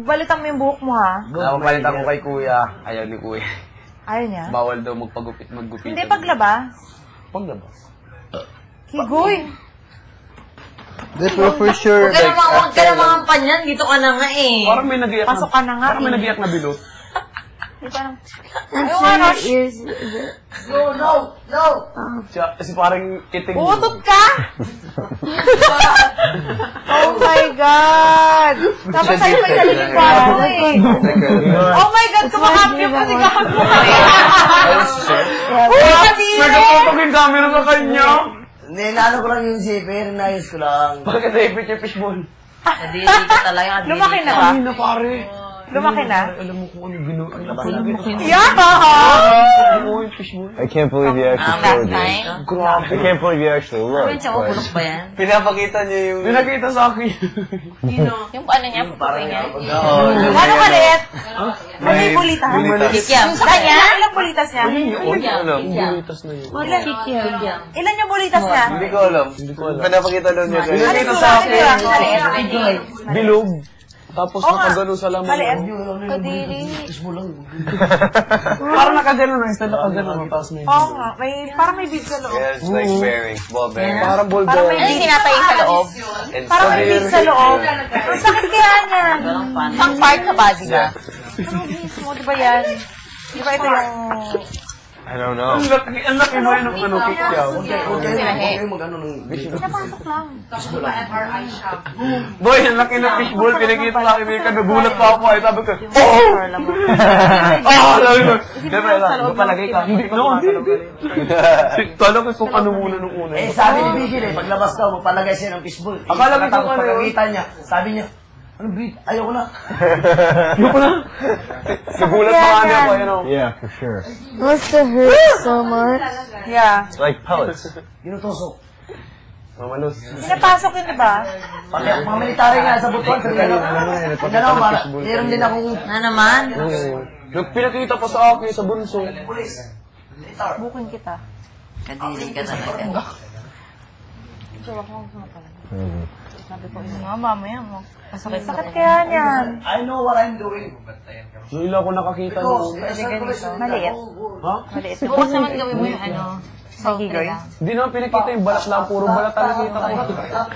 Balitan mo yung buhok mo, ha? Napapalitan ko kay kuya. Ayaw ni kuya. Ayaw niya? Bawal daw maggupit. Hindi paglaba. Paglaba. Higoy. This will for sure, like, Huwag ka naman panyan. Dito ka na nga eh. Parang may nag-iyak na. Pasok ka na nga. Parang may nag-iyak na bilot. Di ba nang... No. Kasi parang kiting. Utot ka! Oh my God! Tapos sa'yo pa yung naliling baro eh. Oh my God! Kumakapyo pa si Gago. Uy, kadiri! Nagatutok yung camera sa kanya. Hindi, naano ko lang yung zipper, naayos ko lang. Bakit naipit yung fishball? Nadiri ka talaga. Lumaki na ba? Ay na pare. Lumaki na? Alam mo kung ano ginawa. Yeah! Oo, yung fishball. I can't believe you actually showed me. Grabe. I can't believe you actually Sabi looked. siya, bulok ba yan? Pinapakita niya yung... Pinakita sa akin. Yung ano niya, pupukoy niya. Gano'ng maliit? May bulitas? Kikiam. Kanya? Ilang bulitas niya? Bulitas na yun. Kikiam. Ilan yung bulitas niya? Hindi ko alam. Pinapakita daw niya kayo. Pinakita Ano sa yung akin. maliit? Bilog. Tapos nakagano sa laman. Maliit? Kadiri. Parang nakagano na. Instead nakagano. Tapos may... Oo nga. Parang may big sa loob. Yeah, it's like bearing, ball bearing. Parang ball Parang bearing. may Ano yung tinatayin sa loob? Parang may big sa loob. Ang sakit kaya niyan. Pang part sa body ba? Ano mismo? Di ba yan? Di ba ito yung... I don't know. Ang laki mo yun ng ano, kikyaw. Huwag kayo mag-ano ng Napasok lang. Boy, ang laki ng fishball. Pinakita sa akin ka. Nagulat pa ako. Ay, sabi ko, oh! Ah! Sabi ko, diba lang, palagay ka. Hindi, no, hindi. Kala ko kung ano muna nung una. Eh, sabi ni Bigil paglabas daw, magpalagay siya ng fishball. Akala ko Tapos kung ano yun. pagkakita niya, sabi niya, ano, Big? Ayoko na. Yung pala. Nagulat pa nga niya ako, yun o. Yeah, for sure. Must have hurt so much. Yeah. It's like pellets. Ginutusok. Mamalos. Pinapasok yun, di ba? Pati ako mga military nga sa butuan, sa gano'n. Gano'n, meron din akong... Na naman? Pinakita pa sa akin sa bunso. Bukin kita. Kadiri ka talaga. Jowa ko nga pala. Sabi ko, Nga, mamaya mo. sakit kaya niyan. I know what I'm doing. Yung ilang ko nakakita nung... Maliit. Ha? Maliit. Bukas naman gawin mo yung ano. Higoy. Hindi naman pinakita yung balat lang. Puro balat ang nakita ko.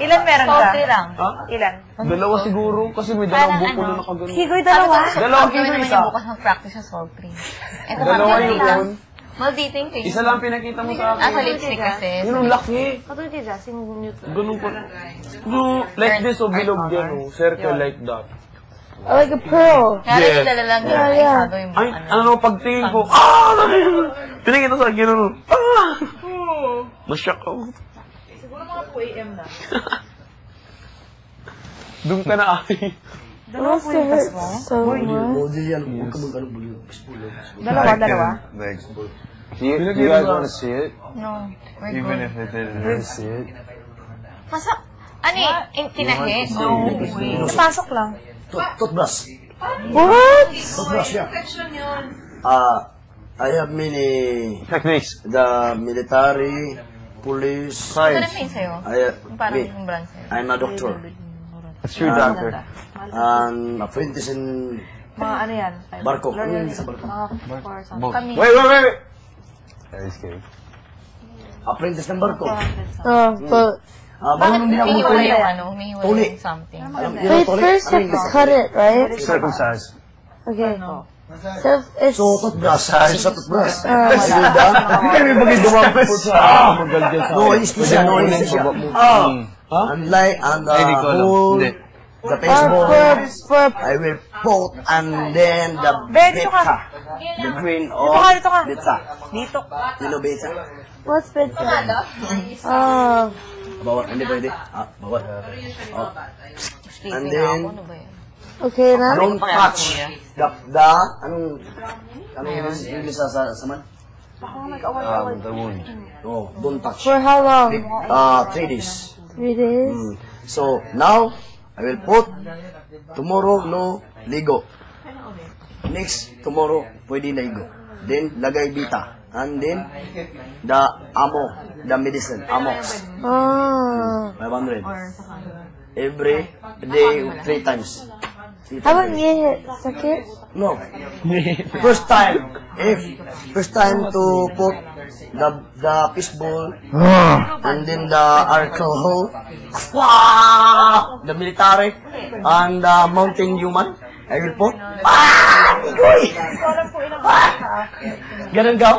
Ilan meron ka? Poultry lang. Ha? Ilan? Dalawa siguro. Kasi may dalawang buko na nakagano. Higoy dalawa? Dalawang Gawin kilo naman isa. yung bukas mag-practice sa sultry. Ito Dalawa yun. Malditing kayo. Isa lang pinakita mo sa Sa akin. lipstick kasi. Yun ang laki. Katulad kay Jassy, move-mute. Ganun pa. No, like this o bilog yan o. Circle like that. Like a pearl. Kaya rin dala lang yung shadow yung Ay, ano. ano, pagtingin ko, pinakita sa akin, gano'n. Masyak ako. Siguro mga 2 AM na. Doon ka na ay. Dalawa po yung tas mo? So much. Model yan, huwag ka mag-ano, fishball. Dalawa? Like, you guys want to see it? No. We're Even good. if it didn't hurt, see it? Masa, ano eh, tinahi? No way. Napasok lang. Toothbrush. What? Toothbrush, yeah. I have many, Techniques. the military, police. Ano na yung sa'yo? Parang Me, yung brand sa'yo. I'm a doctor. That's true, doctor. And apprentice in Mga ano yan? barko. Ano yun sa barko? Kami. Wait. That is kidding. Apprentice ng barko. But Marunong din ako Humihiwalay magtuli. yung ano, humihiwalay Tuli. yung something. wait, first you have to cut it, right? Circumcised. Okay. So it's So, toothbrush. Sa toothbrush. Hindi kami bagay dumapit sa magal dyan sa... No anesthesia, no anesthesia. And like, and whole, the baseball, for I will put, and then the Dito ka. betsa. The green Dito ka, dito ka. betsa. Dito. You know betsa? what's been Oh, Bawat, hindi pwede. Bawat. And then, Ano ba yun? okay now. don't touch anong English sa man? The wound. No, don't touch. For how long? 3 days. 3 days. So, now, I will put, tomorrow, no, ligo. Next, tomorrow, pwede na ligo. Then, lagay bita. And then, the medicine, Amox. 500. Every day, 3 times. Haven't you hit sakit? No. First time to put the fishbowl and then the alcohol, the military, and the mountain human, I will put, Igoy! Ganun ka?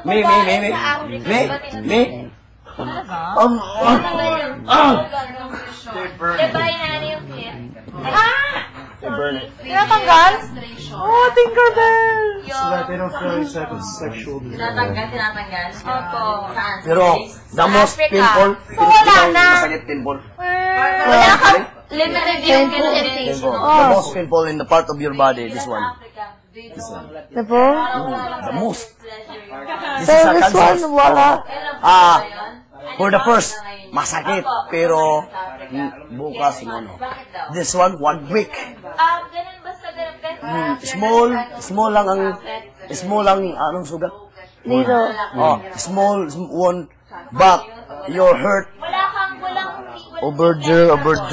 Me. Diba yan yung clip? Tinatanggal? Oh, Tinkerbell! They don't feel sexual. Tinatanggal? Opo. Pero, the most painful, So, wala na. masakit painful. Wala kang limited yung sensation. The most painful in the part of your body, this one. The ball? The most. So this one, wala. For the first, masakit. Pero, bukas, no. This one 1 week. Ganun basta ganun. Small lang, anong sugat? Needle. Small one, but you're hurt. Walang Over there. Parang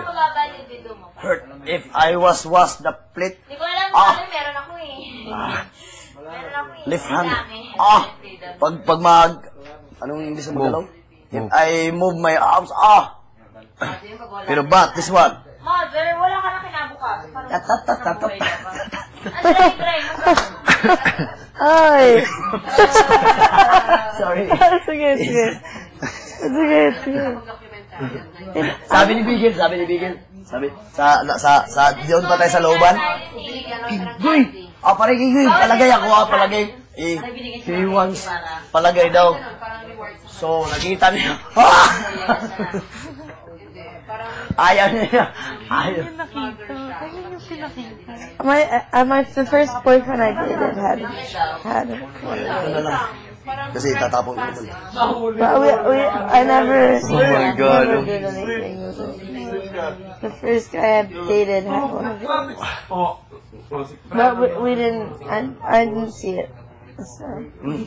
mababalik dito mo. Hurt. If I was the plate, Hindi ko alam kung ano, meron ako eh. Meron ako eh. left hand. Dami. Pag anong hindi sa magalaw? If I move my arms, Pero but this one, Mother, wala ka na kinabukas. Tatatatata. Try mo. Ay. Sorry. Sige. Sabi ni Bigel. Sabi, diyon pa tayo sa looban. Guy! Palagay, palagay ako, palagay. He wants palagay daw. So, nakita niya. Ayaw niya. The first boyfriend I dated had it. Ito na lang. Kasi tatapon ko naman. But I never, Oh my God. never did anything with it. The first guy I dated had one of it. But we didn't, I didn't see it. So.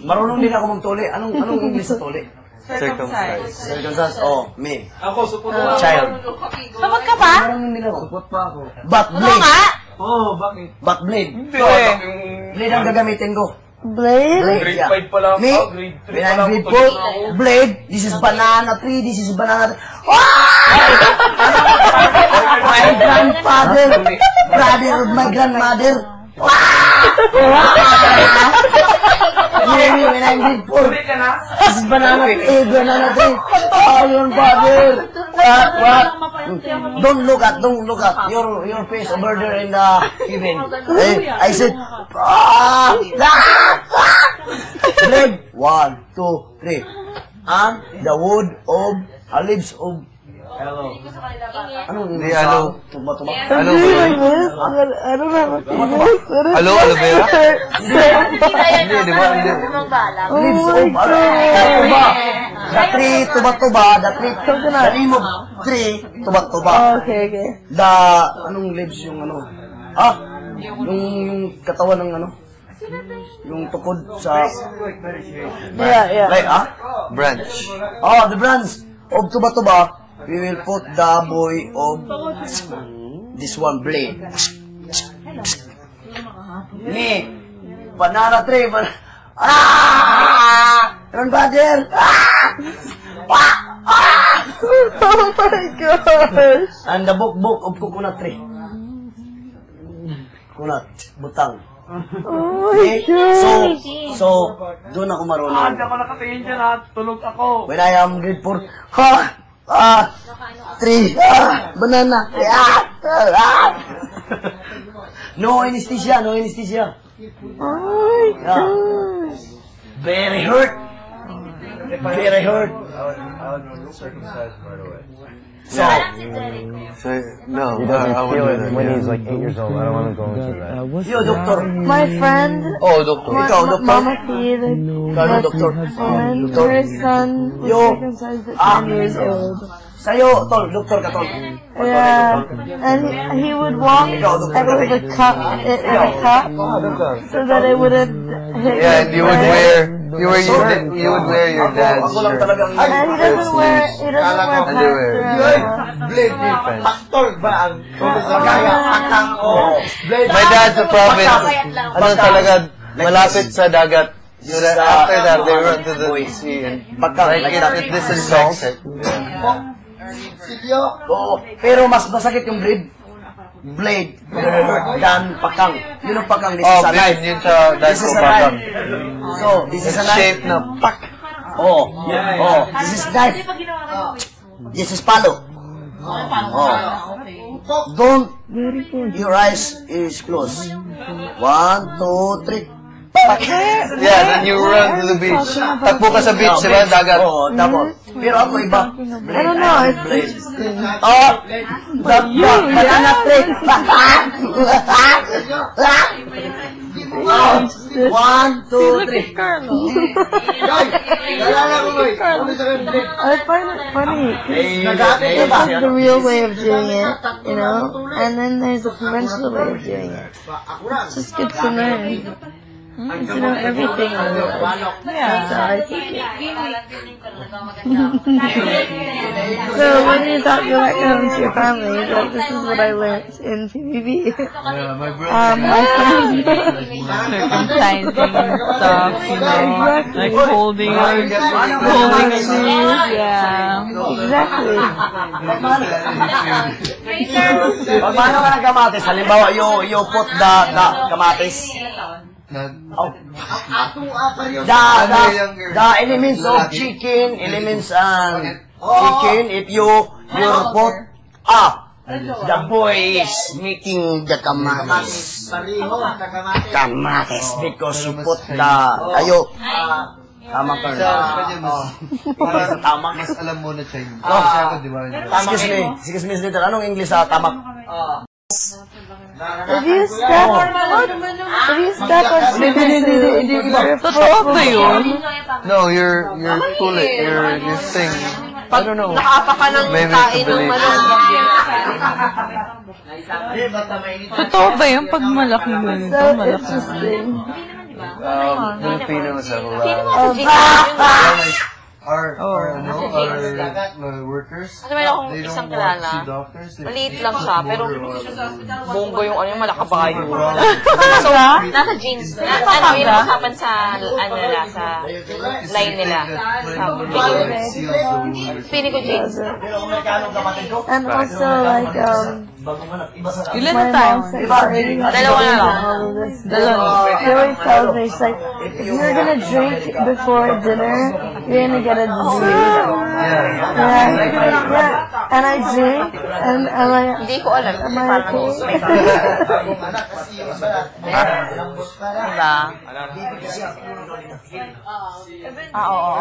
Marunong din ako magtuli. Anong English sa tuli? Circumcised. Circumcised? me. Ako, supot Child. Sabot ka pa? Marunong din ako. Supot pa ako. But blade. Bakit? But blade. Hindi Blade ang gagamitin ko. Blade? Grade 5 pa lang Me, ako, grade 3 when pa I'm lang grade ako. 4, blade, this is banana tree, this is banana tree. My grandfather, brother of my grandmother. When I'm grade 4, this is banana tree, banana tree. Oh, your father. What? Don't look at your face over there in the event. I said, Red, 1, 2, 3. And the wood of leaves of Anong Hindi, alo. Tuba-tuba. Alo, I don't have a penis. Alo, alo, Vera? Hindi, di ba? Hindi. Leaves of tuba. The tree, tuba-tuba. The tree, the name of tree, tuba-tuba. Okay. The, anong leaves yung ano? Yung katawan ng ano? Yung tukod sa... Yeah. Like, Branch. the branch of tuba-tuba, we will put the boy of this one blade. Me, banana tree, Aaron Badger! Oh my gosh! And the book of coconut tree. Coconut, butang. Oh my gosh! So, doon ako marunong. Hindi ako nakatingin dyan tulog ako. When I am grade 4, tree, banana, no anesthesia. Oh my gosh! Very hurt. I would circumcise him right away. So, No, He doesn't I feel wouldn't it do when that. he's like 8 years old. I don't want to go into that. yo, doctor. My friend, Doctor. Ikaw, doctor. Mama Kid, Ikaw, doctor. and her son was Yo. circumcised at 10 years old. Sa Sa'yo, tol, doktor ka, tol. Yeah, and he would walk and with a cup, so that it wouldn't hit. Yeah, and you would wear your dad's shirt. And he doesn't wear My dad's a province. Ano talaga, malapit sa dagat. So that after that, they run to the sea and like this is salt. Oo, pero mas masakit yung blade than pakang. Yun ang pakang, this is a knife. Yun sa dad's ko pakang. So, this is a knife. Shape na pak. This is knife. This is palo. Don't, your eyes is closed. 1, 2, 3. Yeah, then you run to the beach. Takbo ka sa beach, diba? Dagat. Oo, tapos. Pero ako iba. I don't know, it's interesting. Banana plate. 1, 2, 3. I find it funny. It's like the real way of doing it, you know? And then there's a conventional way of doing it. It's just good to learn. To know everything on it. Yeah. So I think So when you talk back home to your family, like, this is what I learned in PBB. Circumcising stuff, you know, like holding a shoe, yeah. Exactly. Paano ka ng kamatis? Halimbawa, you put the kamatis. The elements of chicken, if you put the boy is making the kamatis because you put the tama ka tamak. Mas alam mo na Chinese. Excuse me, Senator. Anong English sa tamak? If you step on Totoo ba yun? No, you're pull it, your thing. I don't know. Maybe it's a belief. Totoo ba yun? Pag malaki ganito, so malaki. interesting. Filipinos have a lot our workers. Ano meron akong They isang don't want to kilala. see doctors. Maliit lang siya, pero bonggo yung ano yung malakabayo. So, nasa jeans. Ano yung usapan sa, ano nila, sa line nila. Pili ko jeans. And also, like, Ilan my na tayo? mom said already Dalawa na lang. She always tells me, she's like, if you're gonna drink before dinner, you're gonna get a disease. Yeah. And I drink, and I'm like, Hindi ko alam. am I okay? Diba? Oo.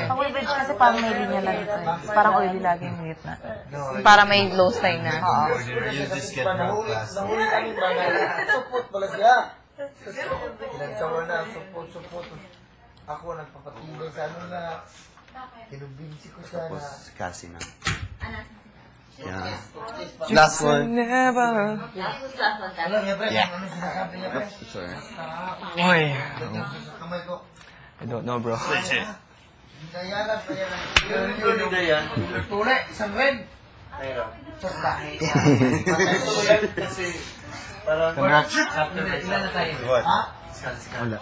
Ang oil kasi parang may linya lang ito. Parang oily lagi yung gitna. Para may low style na. You just get more class. Supot pala siya. Pinagsawa na, supot. Ako nagpapatibay sa ano na kinumbinsi ko siya na. Kasi na. Yeah. Last one. Never. Yeah. Sorry. Boy. I don't know, bro. Dayanan pa yan. Tule, isang red. Sa tahi. Kasi parang... Ilan na tayo? What? Ha? Wala.